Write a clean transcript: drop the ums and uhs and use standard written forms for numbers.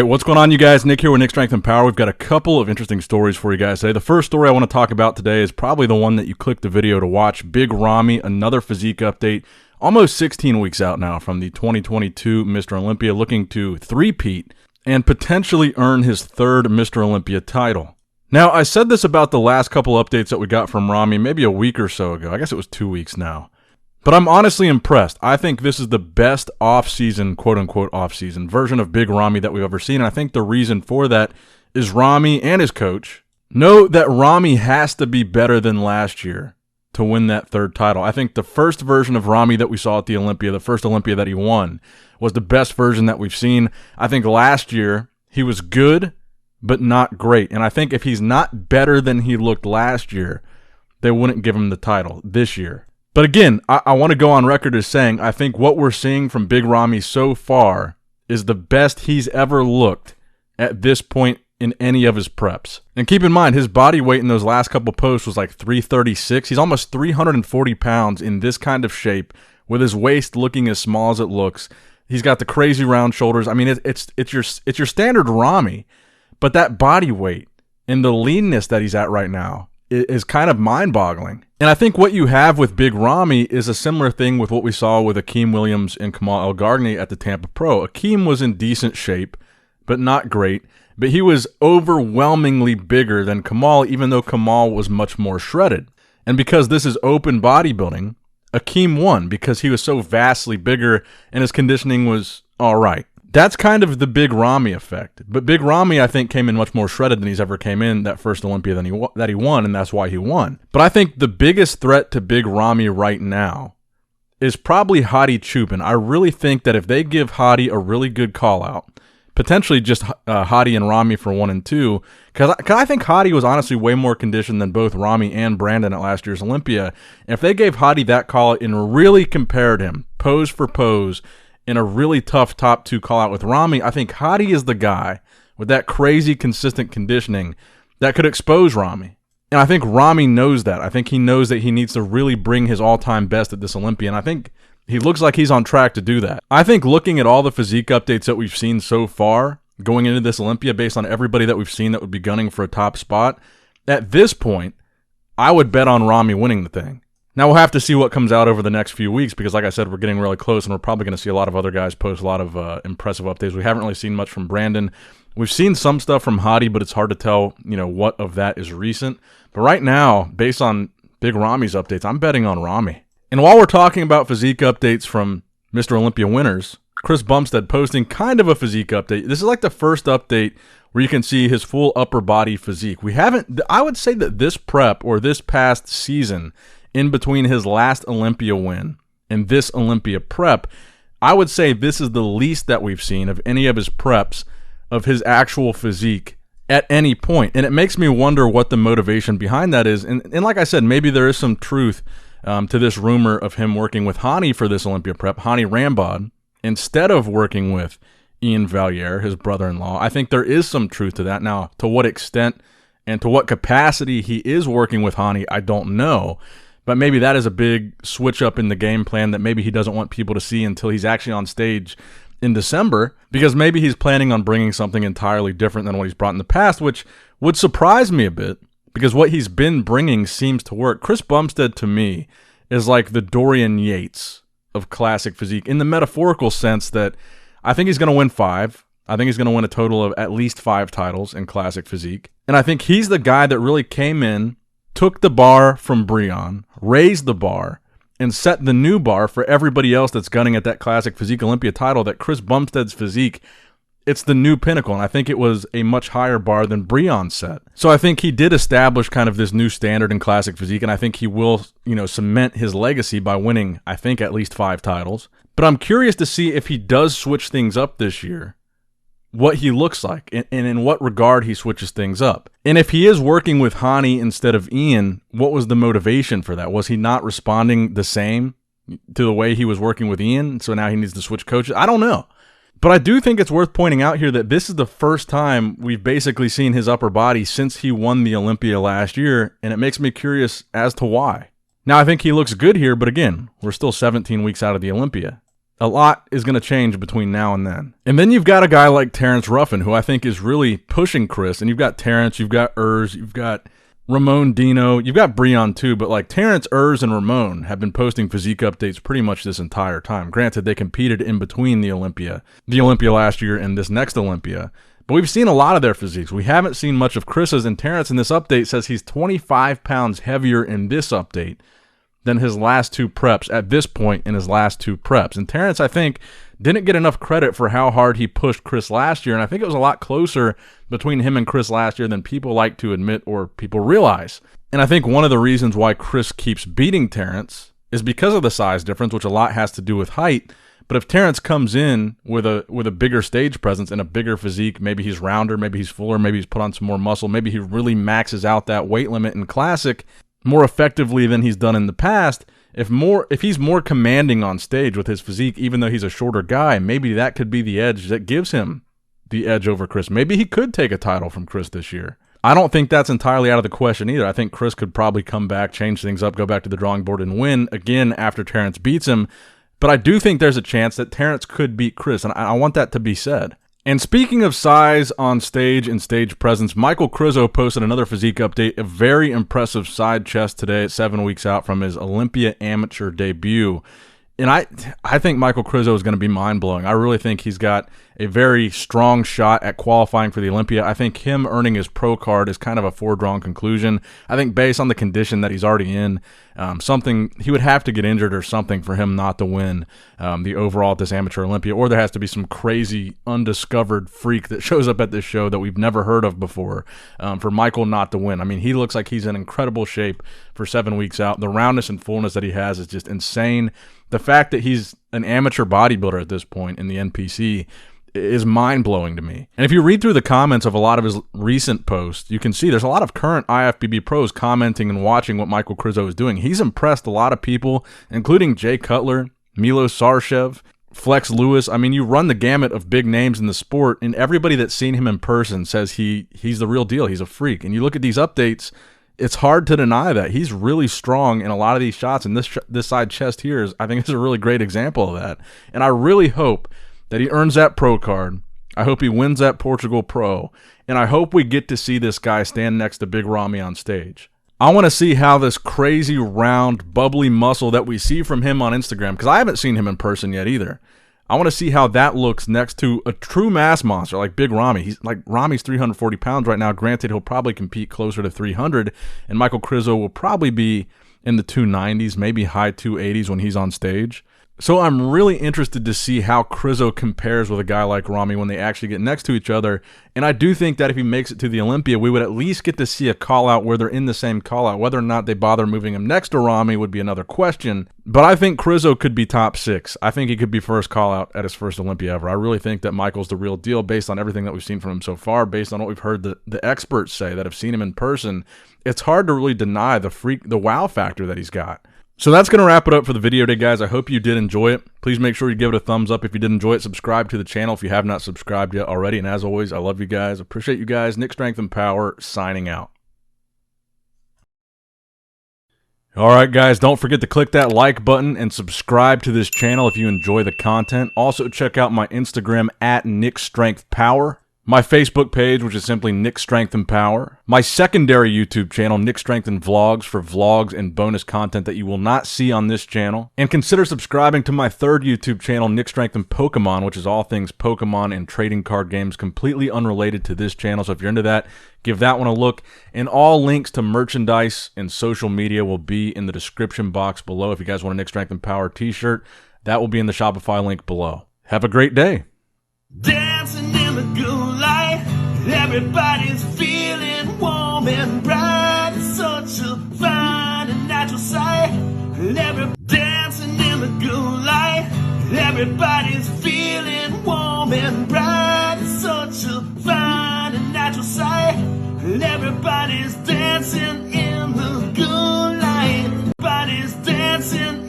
what's going on, you guys? Nick here with Nick Strength and Power. We've got a couple of interesting stories for you guys today. The first story I want to talk about today is probably the one that you clicked the video to watch. Big Ramy, another physique update. Almost 16 weeks out now from the 2022 Mr. Olympia, looking to three-peat and potentially earn his third Mr. Olympia title. Now, I said this about the last couple updates that we got from Ramy maybe a week or so ago. I guess it was 2 weeks now. But I'm honestly impressed. I think this is the best off-season, quote-unquote off-season version of Big Ramy that we've ever seen. And I think the reason for that is Ramy and his coach know that Ramy has to be better than last year to win that third title. I think the first version of Ramy that we saw at the Olympia, the first Olympia that he won, was the best version that we've seen. I think last year he was good, but not great. And I think if he's not better than he looked last year, they wouldn't give him the title this year. But again, I want to go on record as saying I think what we're seeing from Big Ramy so far is the best he's ever looked at this point in any of his preps. And keep in mind, his body weight in those last couple posts was like 336. He's almost 340 pounds in this kind of shape with his waist looking as small as it looks. He's got the crazy round shoulders. I mean, it's your standard Ramy, but that body weight and the leanness that he's at right now is kind of mind-boggling. And I think what you have with Big Ramy is a similar thing with what we saw with Akeem Williams and Kamal El-Gargni at the Tampa Pro. Akeem was in decent shape, but not great. But he was overwhelmingly bigger than Kamal, even though Kamal was much more shredded. And because this is open bodybuilding, Akeem won because he was so vastly bigger and his conditioning was all right. That's kind of the Big Ramy effect. But Big Ramy, I think, came in much more shredded than he's ever came in that first Olympia that he won, and that's why he won. But I think the biggest threat to Big Ramy right now is probably Hadi Choopan. I really think that if they give Hadi a really good call-out, potentially just Hadi and Ramy for 1 and 2, because I think Hadi was honestly way more conditioned than both Ramy and Brandon at last year's Olympia. And if they gave Hadi that call-out and really compared him pose for pose in a really tough top 2 call-out with Ramy, I think Hadi is the guy with that crazy consistent conditioning that could expose Ramy. And I think Ramy knows that. I think he knows that he needs to really bring his all-time best at this Olympia, and I think he looks like he's on track to do that. I think looking at all the physique updates that we've seen so far going into this Olympia, based on everybody that we've seen that would be gunning for a top spot, at this point, I would bet on Ramy winning the thing. Now, we'll have to see what comes out over the next few weeks because, like I said, we're getting really close, and we're probably going to see a lot of other guys post a lot of impressive updates. We haven't really seen much from Brandon. We've seen some stuff from Hadi, but it's hard to tell, what of that is recent. But right now, based on Big Ramy's updates, I'm betting on Ramy. And while we're talking about physique updates from Mr. Olympia winners, Chris Bumstead posting kind of a physique update. This is like the first update where you can see his full upper body physique. I would say that this prep or this past season, in between his last Olympia win and this Olympia prep, I would say this is the least that we've seen of any of his preps of his actual physique at any point. And it makes me wonder what the motivation behind that is. And like I said, maybe there is some truth to this rumor of him working with Hani for this Olympia prep, Hani Rambod, instead of working with Ian Valliere, his brother-in-law. I think there is some truth to that. Now, to what extent and to what capacity he is working with Hani, I don't know. But maybe that is a big switch up in the game plan that maybe he doesn't want people to see until he's actually on stage in December, because maybe he's planning on bringing something entirely different than what he's brought in the past, which would surprise me a bit because what he's been bringing seems to work. Chris Bumstead, to me, is like the Dorian Yates of classic physique in the metaphorical sense that I think he's going to win 5. I think he's going to win a total of at least 5 titles in classic physique. And I think he's the guy that really came in, took the bar from Breon, raised the bar, and set the new bar for everybody else that's gunning at that classic physique Olympia title, that Chris Bumstead's physique, it's the new pinnacle, and I think it was a much higher bar than Breon set. So I think he did establish kind of this new standard in classic physique, and I think he will, cement his legacy by winning, I think, at least 5 titles. But I'm curious to see if he does switch things up this year, what he looks like, and in what regard he switches things up. And if he is working with Hani instead of Ian, what was the motivation for that? Was he not responding the same to the way he was working with Ian, so now he needs to switch coaches? I don't know. But I do think it's worth pointing out here that this is the first time we've basically seen his upper body since he won the Olympia last year, and it makes me curious as to why. Now, I think he looks good here, but again, we're still 17 weeks out of the Olympia. A lot is going to change between now and then. And then you've got a guy like Terrence Ruffin, who I think is really pushing Chris. And you've got Terrence, you've got you've got Ramon Dino, you've got Breon too, but like Terrence, and Ramon have been posting physique updates pretty much this entire time. Granted, they competed in between the Olympia last year and this next Olympia, but we've seen a lot of their physiques. We haven't seen much of Chris's, and Terrence in this update says he's 25 pounds heavier in this update than his last two preps at this point in his last two preps. And Terrence, I think, didn't get enough credit for how hard he pushed Chris last year, and I think it was a lot closer between him and Chris last year than people like to admit or people realize. And I think one of the reasons why Chris keeps beating Terrence is because of the size difference, which a lot has to do with height. But if Terrence comes in with a bigger stage presence and a bigger physique, maybe he's rounder, maybe he's fuller, maybe he's put on some more muscle, maybe he really maxes out that weight limit in Classic more effectively than he's done in the past. If he's more commanding on stage with his physique, even though he's a shorter guy, maybe that could be the edge that gives him the edge over Chris. Maybe he could take a title from Chris this year. I don't think that's entirely out of the question either. I think Chris could probably come back, change things up, go back to the drawing board and win again after Terrence beats him. But I do think there's a chance that Terrence could beat Chris, and I want that to be said. And speaking of size on stage and stage presence, Michal Krizo posted another physique update, a very impressive side chest today at 7 weeks out from his Olympia amateur debut. And I think Michal Krizo is going to be mind-blowing. I really think he's got a very strong shot at qualifying for the Olympia. I think him earning his pro card is kind of a foregone conclusion. I think based on the condition that he's already in, he would have to get injured or something for him not to win the overall at this amateur Olympia, or there has to be some crazy undiscovered freak that shows up at this show that we've never heard of before for Michal not to win. I mean, he looks like he's in incredible shape for 7 weeks out. The roundness and fullness that he has is just insane. The fact that he's an amateur bodybuilder at this point in the NPC is mind-blowing to me. And if you read through the comments of a lot of his recent posts, you can see there's a lot of current IFBB pros commenting and watching what Michal Krizo is doing. He's impressed a lot of people, including Jay Cutler, Milo Sarshev, Flex Lewis. I mean, you run the gamut of big names in the sport, and everybody that's seen him in person says he's the real deal. He's a freak. And you look at these updates, it's hard to deny that. He's really strong in a lot of these shots, and this side chest here I think is a really great example of that. And I really hope that he earns that pro card. I hope he wins that Portugal Pro, and I hope we get to see this guy stand next to Big Ramy on stage. I want to see how this crazy, round, bubbly muscle that we see from him on Instagram, because I haven't seen him in person yet either. I want to see how that looks next to a true mass monster like Big Ramy. Ramy's 340 pounds right now. Granted, he'll probably compete closer to 300, and Michal Krizo will probably be in the 290s, maybe high 280s when he's on stage. So I'm really interested to see how Krizo compares with a guy like Ramy when they actually get next to each other. And I do think that if he makes it to the Olympia, we would at least get to see a call-out where they're in the same call-out. Whether or not they bother moving him next to Ramy would be another question. But I think Krizo could be top 6. I think he could be first call-out at his first Olympia ever. I really think that Michal's the real deal based on everything that we've seen from him so far, based on what we've heard the experts say that have seen him in person. It's hard to really deny the wow factor that he's got. So that's going to wrap it up for the video today, guys. I hope you did enjoy it. Please make sure you give it a thumbs up if you did enjoy it. Subscribe to the channel if you have not subscribed yet already. And as always, I love you guys. Appreciate you guys. Nick Strength and Power signing out. All right, guys, don't forget to click that like button and subscribe to this channel if you enjoy the content. Also, check out my Instagram at Nick Strength Power. My Facebook page, which is simply Nick Strength and Power. My secondary YouTube channel, Nick Strength and Vlogs, for vlogs and bonus content that you will not see on this channel. And consider subscribing to my third YouTube channel, Nick Strength and Pokemon, which is all things Pokemon and trading card games, completely unrelated to this channel. So if you're into that, give that one a look. And all links to merchandise and social media will be in the description box below. If you guys want a Nick Strength and Power t-shirt, that will be in the Shopify link below. Have a great day. Dancing in the good light, everybody's feeling warm and bright. It's such a fine and natural sight. Dancing in the good light, everybody's feeling warm and bright. It's such a fine and natural sight. Everybody's dancing in the good light. Everybody's dancing